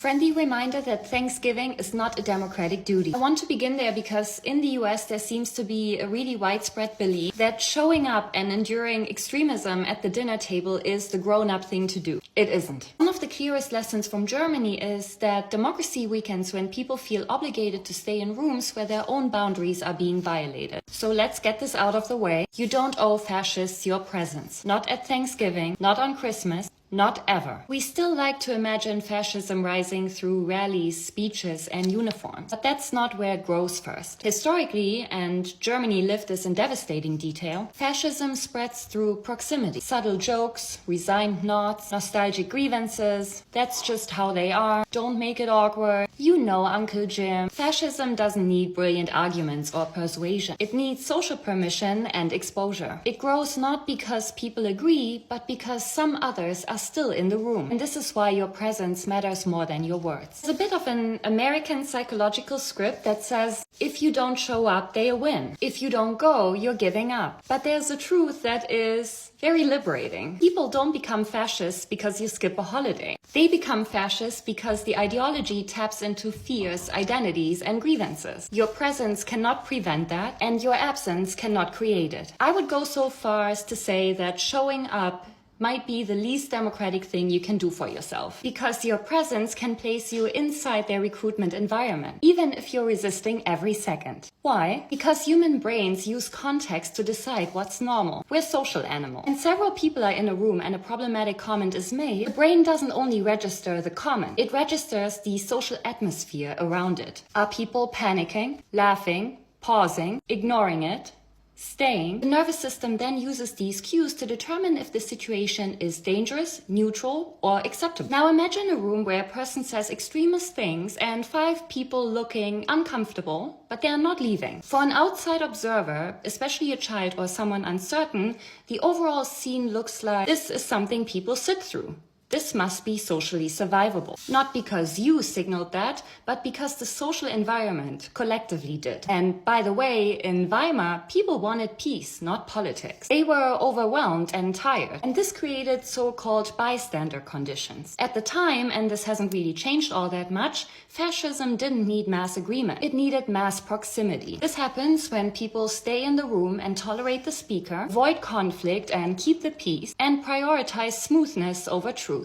Friendly reminder that Thanksgiving is not a democratic duty. I want to begin there because in the US there seems to be a really widespread belief that showing up and enduring extremism at the dinner table is the grown-up thing to do. It isn't. One of the clearest lessons from Germany is that democracy weakens when people feel obligated to stay in rooms where their own boundaries are being violated. So let's get this out of the way. You don't owe fascists your presence. Not at Thanksgiving, not on Christmas, not ever. We still like to imagine fascism rising through rallies, speeches, and uniforms. But that's not where it grows first. Historically, and Germany lived this in devastating detail, fascism spreads through proximity. Subtle jokes, resigned nods, nostalgic grievances. That's just how they are. Don't make it awkward. You know, Uncle Jim. Fascism doesn't need brilliant arguments or persuasion. It needs social permission and exposure. It grows not because people agree, but because some others are still in the room. And this is why your presence matters more than your words. There's a bit of an American psychological script that says, if you don't show up, they win. If you don't go, you're giving up. But there's a truth that is very liberating. People don't become fascists because you skip a holiday. They become fascists because the ideology taps into fears, identities, and grievances. Your presence cannot prevent that, and your absence cannot create it. I would go so far as to say that showing up might be the least democratic thing you can do for yourself, because your presence can place you inside their recruitment environment, even if you're resisting every second. Why? Because human brains use context to decide what's normal. We're social animals. When several people are in a room and a problematic comment is made, the brain doesn't only register the comment, it registers the social atmosphere around it. Are people panicking, laughing, pausing, ignoring it, staying? The nervous system then uses these cues to determine if the situation is dangerous, neutral, or acceptable. Now imagine a room where a person says extremist things and 5 people looking uncomfortable, but they are not leaving. For an outside observer, especially a child or someone uncertain, the overall scene looks like this is something people sit through. This must be socially survivable. Not because you signaled that, but because the social environment collectively did. And by the way, in Weimar, people wanted peace, not politics. They were overwhelmed and tired. And this created so-called bystander conditions. At the time, and this hasn't really changed all that much, fascism didn't need mass agreement. It needed mass proximity. This happens when people stay in the room and tolerate the speaker, avoid conflict and keep the peace, and prioritize smoothness over truth.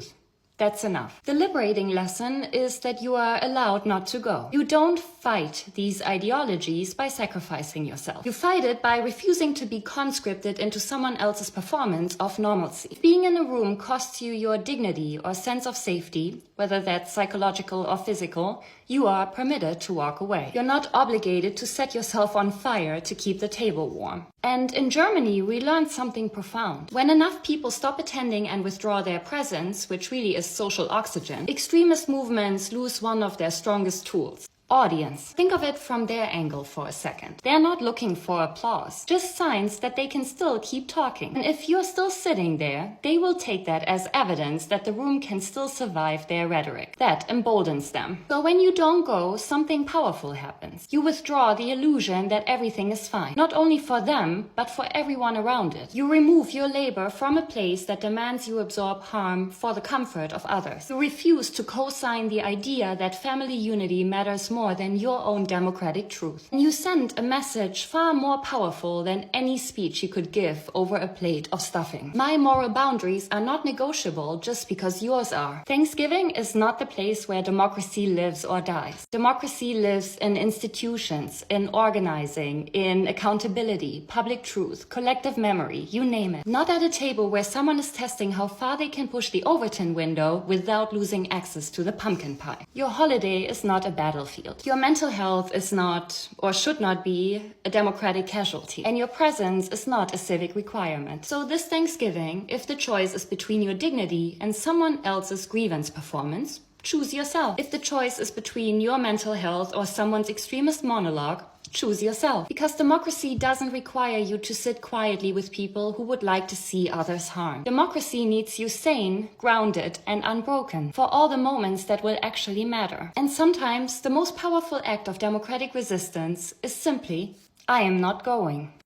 That's enough. The liberating lesson is that you are allowed not to go. You don't fight these ideologies by sacrificing yourself. You fight it by refusing to be conscripted into someone else's performance of normalcy. If being in a room costs you your dignity or sense of safety, whether that's psychological or physical, you are permitted to walk away. You're not obligated to set yourself on fire to keep the table warm. And in Germany, we learned something profound. When enough people stop attending and withdraw their presence, which really is social oxygen, extremist movements lose one of their strongest tools. Audience. Think of it from their angle for a second. They're not looking for applause, just signs that they can still keep talking. And if you're still sitting there, they will take that as evidence that the room can still survive their rhetoric. That emboldens them. So when you don't go, something powerful happens. You withdraw the illusion that everything is fine. Not only for them, but for everyone around it. You remove your labor from a place that demands you absorb harm for the comfort of others. You refuse to co-sign the idea that family unity matters more than your own democratic truth. And you send a message far more powerful than any speech you could give over a plate of stuffing. My moral boundaries are not negotiable just because yours are. Thanksgiving is not the place where democracy lives or dies. Democracy lives in institutions, in organizing, in accountability, public truth, collective memory, you name it. Not at a table where someone is testing how far they can push the Overton window without losing access to the pumpkin pie. Your holiday is not a battlefield. Your mental health is not, or should not be, a democratic casualty. And your presence is not a civic requirement. So this Thanksgiving, if the choice is between your dignity and someone else's grievance performance, choose yourself. If the choice is between your mental health or someone's extremist monologue, choose yourself. Because democracy doesn't require you to sit quietly with people who would like to see others harmed. Democracy needs you sane, grounded, and unbroken for all the moments that will actually matter. And sometimes the most powerful act of democratic resistance is simply, I am not going.